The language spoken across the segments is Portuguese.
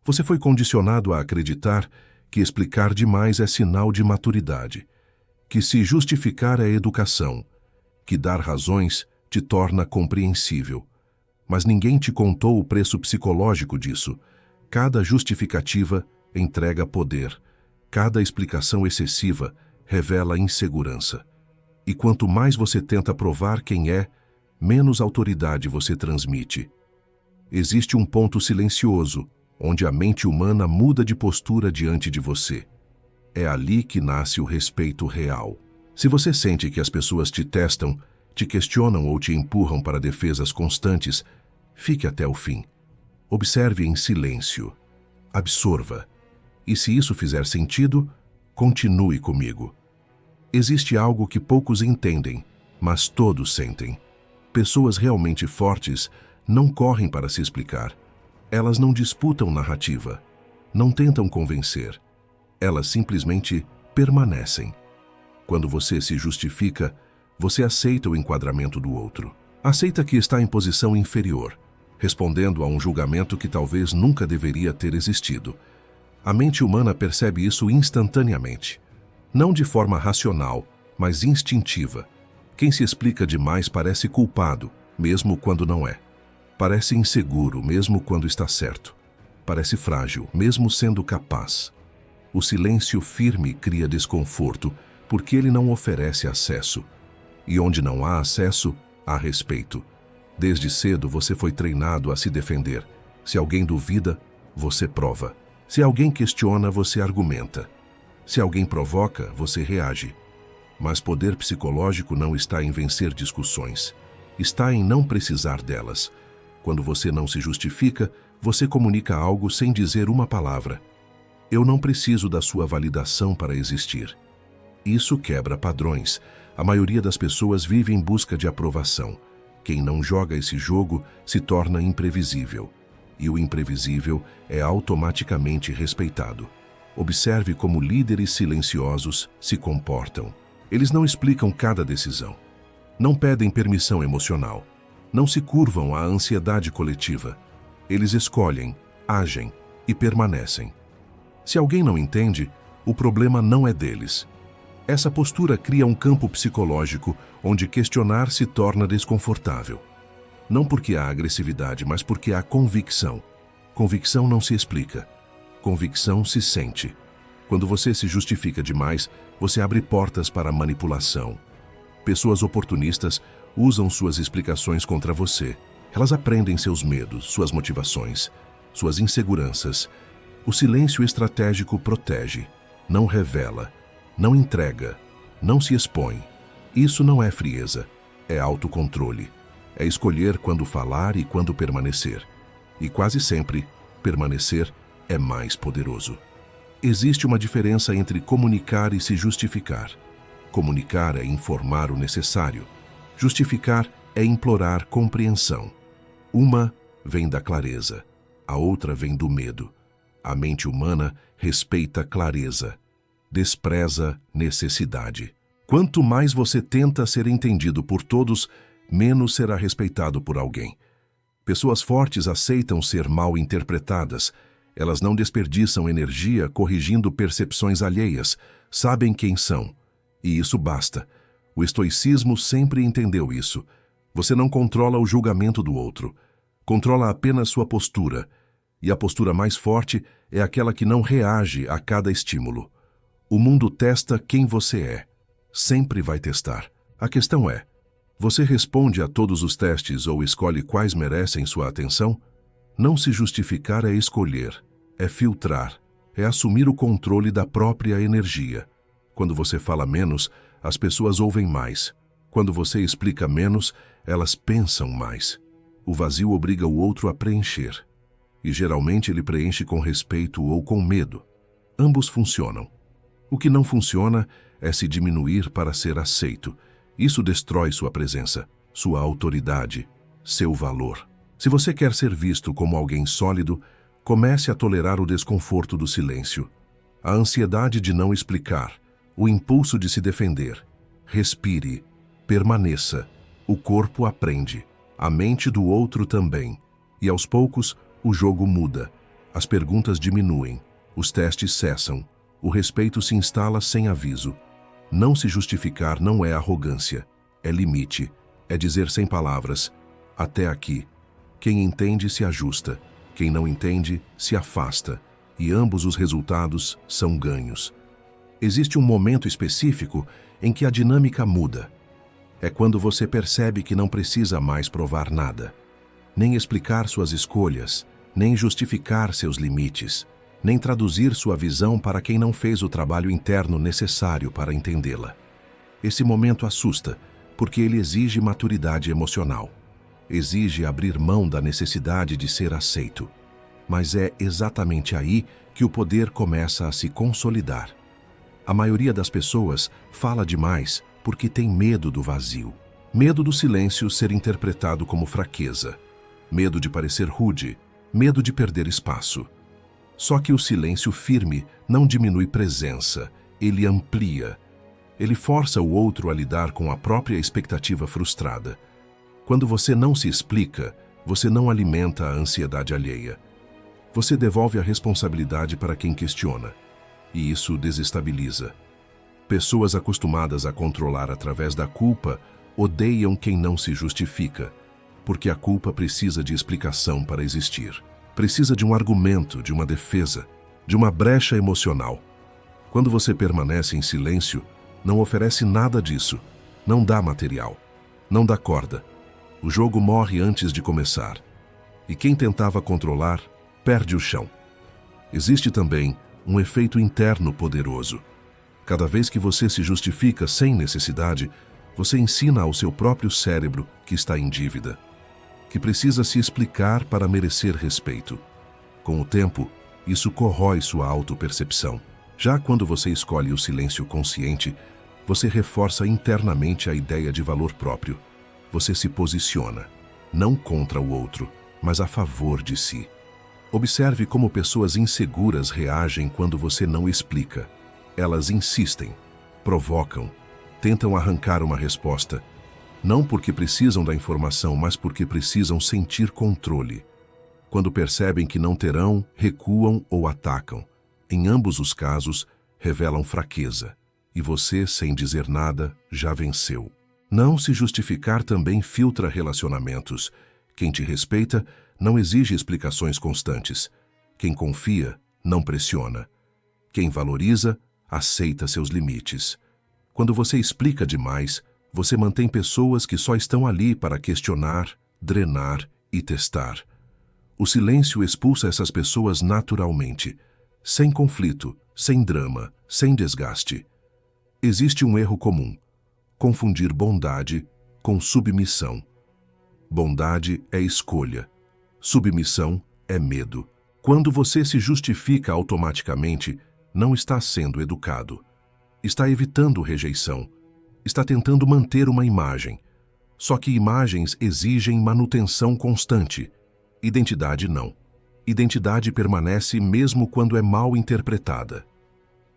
Você foi condicionado a acreditar que explicar demais é sinal de maturidade, que se justificar é educação, que dar razões te torna compreensível. Mas ninguém te contou o preço psicológico disso. Cada justificativa entrega poder. Cada explicação excessiva revela insegurança. E quanto mais você tenta provar quem é, menos autoridade você transmite. Existe um ponto silencioso, onde a mente humana muda de postura diante de você. É ali que nasce o respeito real. Se você sente que as pessoas te testam, te questionam ou te empurram para defesas constantes, fique até o fim. Observe em silêncio. Absorva. E se isso fizer sentido, continue comigo. Existe algo que poucos entendem, mas todos sentem. Pessoas realmente fortes não correm para se explicar. Elas não disputam narrativa, não tentam convencer. Elas simplesmente permanecem. Quando você se justifica, você aceita o enquadramento do outro. Aceita que está em posição inferior, respondendo a um julgamento que talvez nunca deveria ter existido. A mente humana percebe isso instantaneamente. Não de forma racional, mas instintiva. Quem se explica demais parece culpado, mesmo quando não é. Parece inseguro, mesmo quando está certo. Parece frágil, mesmo sendo capaz. O silêncio firme cria desconforto, porque ele não oferece acesso. E onde não há acesso, há respeito. Desde cedo você foi treinado a se defender. Se alguém duvida, você prova. Se alguém questiona, você argumenta. Se alguém provoca, você reage. Mas poder psicológico não está em vencer discussões. Está em não precisar delas. Quando você não se justifica, você comunica algo sem dizer uma palavra. Eu não preciso da sua validação para existir. Isso quebra padrões. A maioria das pessoas vive em busca de aprovação. Quem não joga esse jogo se torna imprevisível. E o imprevisível é automaticamente respeitado. Observe como líderes silenciosos se comportam. Eles não explicam cada decisão. Não pedem permissão emocional. Não se curvam à ansiedade coletiva. Eles escolhem, agem e permanecem. Se alguém não entende, o problema não é deles. Essa postura cria um campo psicológico onde questionar se torna desconfortável. Não porque há agressividade, mas porque há convicção. Convicção não se explica. Convicção se sente. Quando você se justifica demais, você abre portas para manipulação. Pessoas oportunistas usam suas explicações contra você. Elas aprendem seus medos, suas motivações, suas inseguranças. O silêncio estratégico protege, não revela, não entrega, não se expõe. Isso não é frieza, é autocontrole. É escolher quando falar e quando permanecer. E quase sempre, permanecer é mais poderoso. Existe uma diferença entre comunicar e se justificar. Comunicar é informar o necessário. Justificar é implorar compreensão. Uma vem da clareza, a outra vem do medo. A mente humana respeita clareza, despreza necessidade. Quanto mais você tenta ser entendido por todos, menos será respeitado por alguém. Pessoas fortes aceitam ser mal interpretadas. Elas não desperdiçam energia corrigindo percepções alheias. Sabem quem são. E isso basta. O estoicismo sempre entendeu isso. Você não controla o julgamento do outro. Controla apenas sua postura. E a postura mais forte é aquela que não reage a cada estímulo. O mundo testa quem você é. Sempre vai testar. A questão é, você responde a todos os testes ou escolhe quais merecem sua atenção? Não se justificar é escolher, é filtrar, é assumir o controle da própria energia. Quando você fala menos, as pessoas ouvem mais. Quando você explica menos, elas pensam mais. O vazio obriga o outro a preencher. E geralmente ele preenche com respeito ou com medo. Ambos funcionam. O que não funciona é se diminuir para ser aceito. Isso destrói sua presença, sua autoridade, seu valor. Se você quer ser visto como alguém sólido, comece a tolerar o desconforto do silêncio, a ansiedade de não explicar, o impulso de se defender. Respire, permaneça. O corpo aprende, a mente do outro também. E aos poucos, o jogo muda. As perguntas diminuem, os testes cessam, o respeito se instala sem aviso. Não se justificar não é arrogância, é limite, é dizer sem palavras: até aqui. Quem entende se ajusta, quem não entende se afasta, e ambos os resultados são ganhos. Existe um momento específico em que a dinâmica muda. É quando você percebe que não precisa mais provar nada, nem explicar suas escolhas, nem justificar seus limites, nem traduzir sua visão para quem não fez o trabalho interno necessário para entendê-la. Esse momento assusta, porque ele exige maturidade emocional. Exige abrir mão da necessidade de ser aceito. Mas é exatamente aí que o poder começa a se consolidar. A maioria das pessoas fala demais porque tem medo do vazio. Medo do silêncio ser interpretado como fraqueza. Medo de parecer rude. Medo de perder espaço. Só que o silêncio firme não diminui presença, ele amplia. Ele força o outro a lidar com a própria expectativa frustrada. Quando você não se explica, você não alimenta a ansiedade alheia. Você devolve a responsabilidade para quem questiona. E isso desestabiliza. Pessoas acostumadas a controlar através da culpa odeiam quem não se justifica, porque a culpa precisa de explicação para existir. Precisa de um argumento, de uma defesa, de uma brecha emocional. Quando você permanece em silêncio, não oferece nada disso, não dá material, não dá corda. O jogo morre antes de começar. E quem tentava controlar, perde o chão. Existe também um efeito interno poderoso. Cada vez que você se justifica sem necessidade, você ensina ao seu próprio cérebro que está em dívida, que precisa se explicar para merecer respeito. Com o tempo, isso corrói sua autopercepção. Já quando você escolhe o silêncio consciente, você reforça internamente a ideia de valor próprio. Você se posiciona, não contra o outro, mas a favor de si. Observe como pessoas inseguras reagem quando você não explica. Elas insistem, provocam, tentam arrancar uma resposta, não porque precisam da informação, mas porque precisam sentir controle. Quando percebem que não terão, recuam ou atacam. Em ambos os casos, revelam fraqueza. E você, sem dizer nada, já venceu. Não se justificar também filtra relacionamentos. Quem te respeita não exige explicações constantes. Quem confia não pressiona. Quem valoriza aceita seus limites. Quando você explica demais, você mantém pessoas que só estão ali para questionar, drenar e testar. O silêncio expulsa essas pessoas naturalmente, sem conflito, sem drama, sem desgaste. Existe um erro comum: confundir bondade com submissão. Bondade é escolha, submissão é medo. Quando você se justifica automaticamente, não está sendo educado. Está evitando rejeição. Está tentando manter uma imagem. Só que imagens exigem manutenção constante. Identidade não. Identidade permanece mesmo quando é mal interpretada.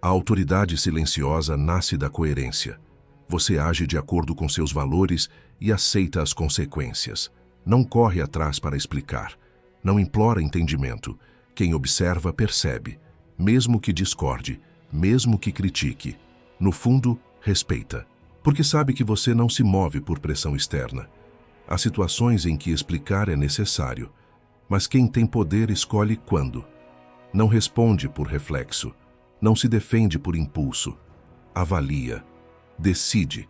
A autoridade silenciosa nasce da coerência. Você age de acordo com seus valores e aceita as consequências. Não corre atrás para explicar. Não implora entendimento. Quem observa percebe. Mesmo que discorde, mesmo que critique. No fundo, respeita. Porque sabe que você não se move por pressão externa. Há situações em que explicar é necessário, mas quem tem poder escolhe quando. Não responde por reflexo, não se defende por impulso. Avalia, decide,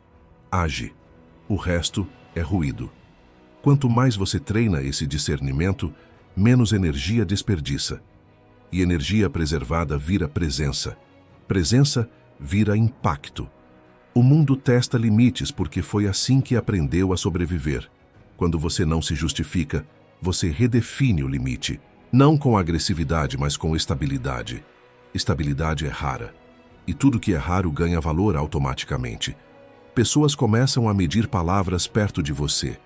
age. O resto é ruído. Quanto mais você treina esse discernimento, menos energia desperdiça. E energia preservada vira presença. Presença vira impacto. O mundo testa limites porque foi assim que aprendeu a sobreviver. Quando você não se justifica, você redefine o limite. Não com agressividade, mas com estabilidade. Estabilidade é rara. E tudo que é raro ganha valor automaticamente. Pessoas começam a medir palavras perto de você,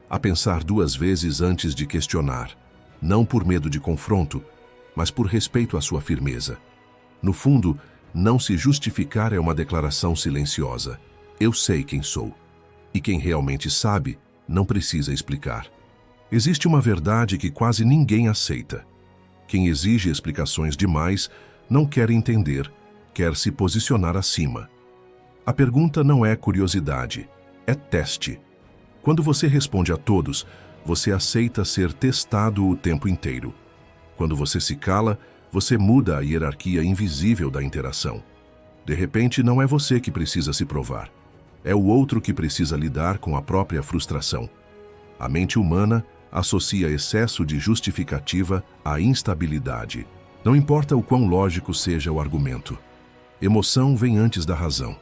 a pensar duas vezes antes de questionar. Não por medo de confronto, mas por respeito à sua firmeza. No fundo, não se justificar é uma declaração silenciosa. Eu sei quem sou. E quem realmente sabe, não precisa explicar. Existe uma verdade que quase ninguém aceita. Quem exige explicações demais não quer entender, quer se posicionar acima. A pergunta não é curiosidade, é teste. Quando você responde a todos, você aceita ser testado o tempo inteiro. Quando você se cala, você muda a hierarquia invisível da interação. De repente, não é você que precisa se provar. É o outro que precisa lidar com a própria frustração. A mente humana associa excesso de justificativa à instabilidade. Não importa o quão lógico seja o argumento. Emoção vem antes da razão.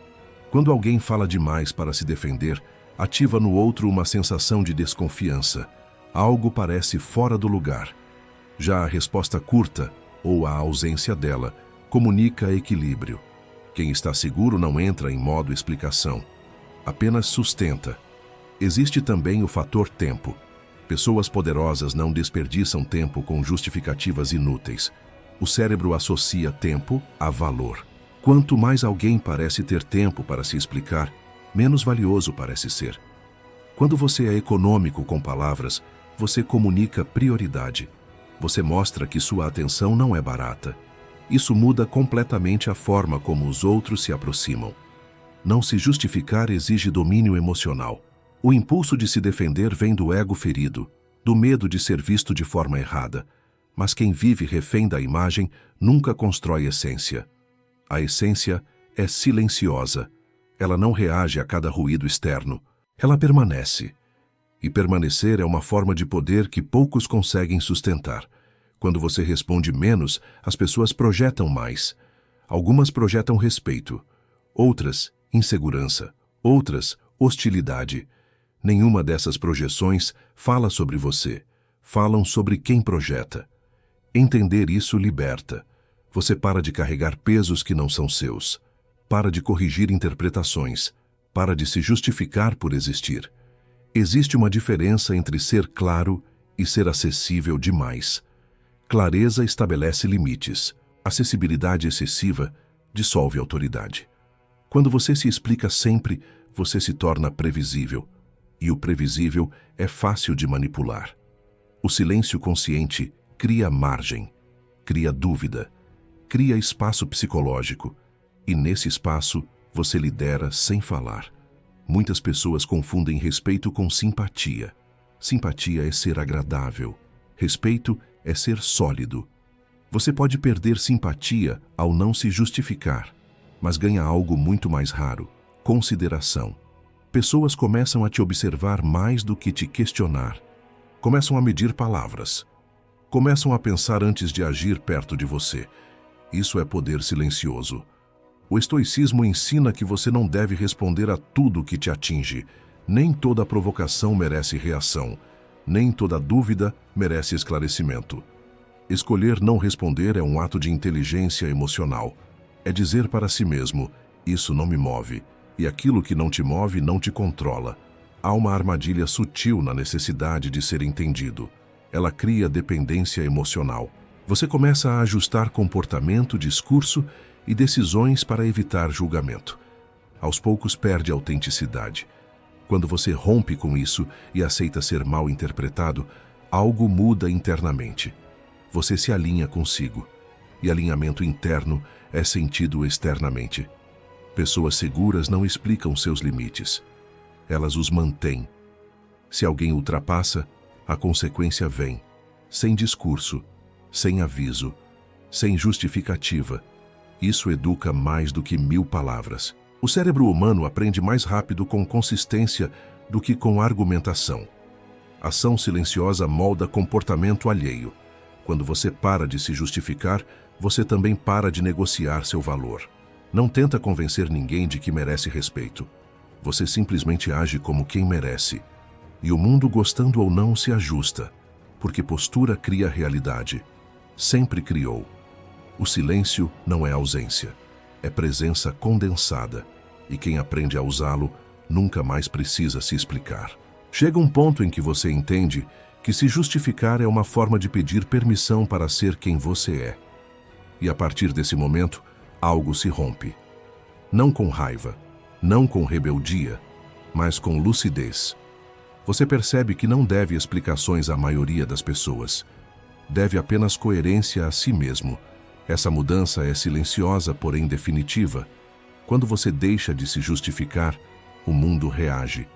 Quando alguém fala demais para se defender, ativa no outro uma sensação de desconfiança. Algo parece fora do lugar. Já a resposta curta, ou a ausência dela, comunica equilíbrio. Quem está seguro não entra em modo explicação, apenas sustenta. Existe também o fator tempo. Pessoas poderosas não desperdiçam tempo com justificativas inúteis. O cérebro associa tempo a valor. Quanto mais alguém parece ter tempo para se explicar, menos valioso parece ser. Quando você é econômico com palavras, você comunica prioridade. Você mostra que sua atenção não é barata. Isso muda completamente a forma como os outros se aproximam. Não se justificar exige domínio emocional. O impulso de se defender vem do ego ferido, do medo de ser visto de forma errada. Mas quem vive refém da imagem nunca constrói essência. A essência é silenciosa. Ela não reage a cada ruído externo. Ela permanece. E permanecer é uma forma de poder que poucos conseguem sustentar. Quando você responde menos, as pessoas projetam mais. Algumas projetam respeito, outras, insegurança, outras, hostilidade. Nenhuma dessas projeções fala sobre você. Falam sobre quem projeta. Entender isso liberta. Você para de carregar pesos que não são seus. Para de corrigir interpretações. Para de se justificar por existir. Existe uma diferença entre ser claro e ser acessível demais. Clareza estabelece limites. Acessibilidade excessiva dissolve autoridade. Quando você se explica sempre, você se torna previsível. E o previsível é fácil de manipular. O silêncio consciente cria margem, cria dúvida, cria espaço psicológico. E nesse espaço, você lidera sem falar. Muitas pessoas confundem respeito com simpatia. Simpatia é ser agradável. Respeito é ser sólido. Você pode perder simpatia ao não se justificar, mas ganha algo muito mais raro: consideração. Pessoas começam a te observar mais do que te questionar. Começam a medir palavras. Começam a pensar antes de agir perto de você. Isso é poder silencioso. O estoicismo ensina que você não deve responder a tudo que te atinge. Nem toda provocação merece reação. Nem toda dúvida merece esclarecimento. Escolher não responder é um ato de inteligência emocional. É dizer para si mesmo: isso não me move. E aquilo que não te move não te controla. Há uma armadilha sutil na necessidade de ser entendido. Ela cria dependência emocional. Você começa a ajustar comportamento, discurso e decisões para evitar julgamento. Aos poucos perde a autenticidade. Quando você rompe com isso e aceita ser mal interpretado, algo muda internamente. Você se alinha consigo. E alinhamento interno é sentido externamente. Pessoas seguras não explicam seus limites. Elas os mantêm. Se alguém ultrapassa, a consequência vem. Sem discurso, sem aviso, sem justificativa. Isso educa mais do que 1000 palavras. O cérebro humano aprende mais rápido com consistência do que com argumentação. Ação silenciosa molda comportamento alheio. Quando você para de se justificar, você também para de negociar seu valor. Não tenta convencer ninguém de que merece respeito. Você simplesmente age como quem merece. E o mundo, gostando ou não, se ajusta, porque postura cria realidade. Sempre criou. O silêncio não é ausência, é presença condensada, e quem aprende a usá-lo nunca mais precisa se explicar. Chega um ponto em que você entende que se justificar é uma forma de pedir permissão para ser quem você é. E a partir desse momento, algo se rompe. Não com raiva, não com rebeldia, mas com lucidez. Você percebe que não deve explicações à maioria das pessoas. Deve apenas coerência a si mesmo. Essa mudança é silenciosa, porém definitiva. Quando você deixa de se justificar, o mundo reage.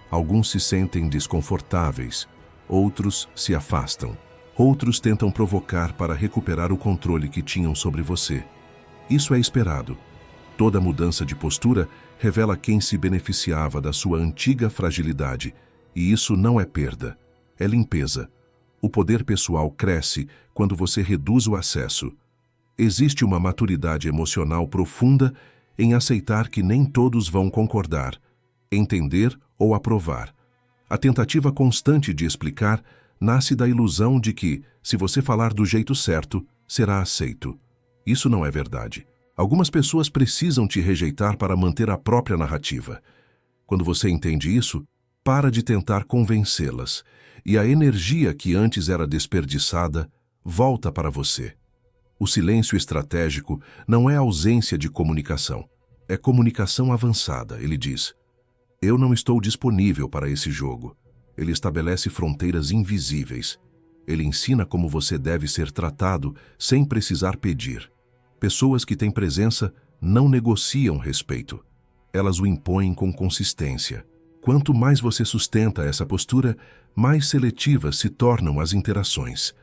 Alguns se sentem desconfortáveis, outros se afastam. Outros tentam provocar para recuperar o controle que tinham sobre você. Isso é esperado. Toda mudança de postura revela quem se beneficiava da sua antiga fragilidade, e isso não é perda, é limpeza. O poder pessoal cresce quando você reduz o acesso. Existe uma maturidade emocional profunda em aceitar que nem todos vão concordar, entender ou aprovar. A tentativa constante de explicar nasce da ilusão de que, se você falar do jeito certo, será aceito. Isso não é verdade. Algumas pessoas precisam te rejeitar para manter a própria narrativa. Quando você entende isso, para de tentar convencê-las, e a energia que antes era desperdiçada volta para você. O silêncio estratégico não é ausência de comunicação, é comunicação avançada, ele diz. Eu não estou disponível para esse jogo. Ele estabelece fronteiras invisíveis. Ele ensina como você deve ser tratado sem precisar pedir. Pessoas que têm presença não negociam respeito. Elas o impõem com consistência. Quanto mais você sustenta essa postura, mais seletivas se tornam as interações.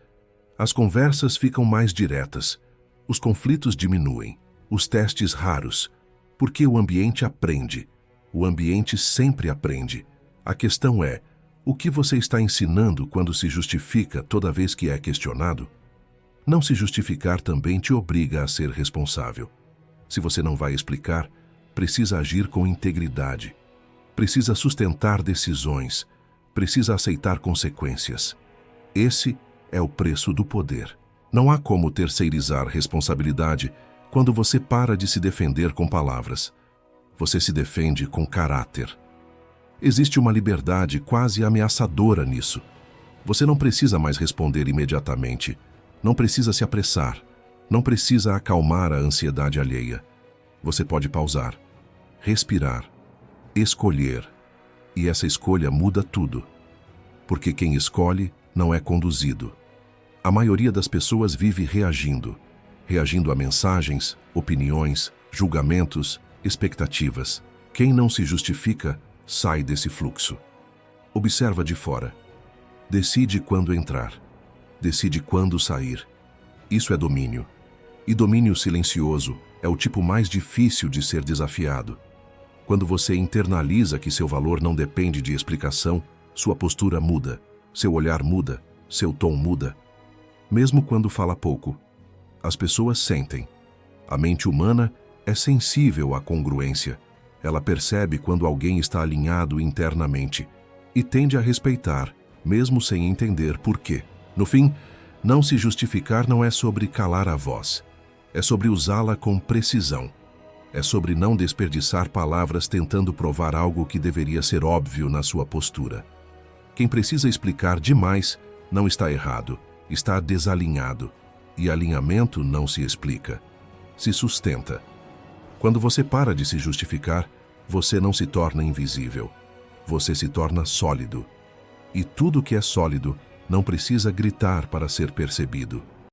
As conversas ficam mais diretas. Os conflitos diminuem. Os testes raros. Porque o ambiente aprende. O ambiente sempre aprende. A questão é, o que você está ensinando quando se justifica toda vez que é questionado? Não se justificar também te obriga a ser responsável. Se você não vai explicar, precisa agir com integridade. Precisa sustentar decisões. Precisa aceitar consequências. Esse é o preço do poder. Não há como terceirizar responsabilidade quando você para de se defender com palavras. Você se defende com caráter. Existe uma liberdade quase ameaçadora nisso. Você não precisa mais responder imediatamente. Não precisa se apressar. Não precisa acalmar a ansiedade alheia. Você pode pausar, respirar, escolher. E essa escolha muda tudo. Porque quem escolhe não é conduzido. A maioria das pessoas vive reagindo. Reagindo a mensagens, opiniões, julgamentos, expectativas. Quem não se justifica, sai desse fluxo. Observa de fora. Decide quando entrar. Decide quando sair. Isso é domínio. E domínio silencioso é o tipo mais difícil de ser desafiado. Quando você internaliza que seu valor não depende de explicação, sua postura muda, seu olhar muda, seu tom muda. Mesmo quando fala pouco, as pessoas sentem. A mente humana é sensível à congruência. Ela percebe quando alguém está alinhado internamente e tende a respeitar, mesmo sem entender por quê. No fim, não se justificar não é sobre calar a voz. É sobre usá-la com precisão. É sobre não desperdiçar palavras tentando provar algo que deveria ser óbvio na sua postura. Quem precisa explicar demais não está errado, está desalinhado. E alinhamento não se explica, se sustenta. Quando você para de se justificar, você não se torna invisível. Você se torna sólido. E tudo que é sólido não precisa gritar para ser percebido.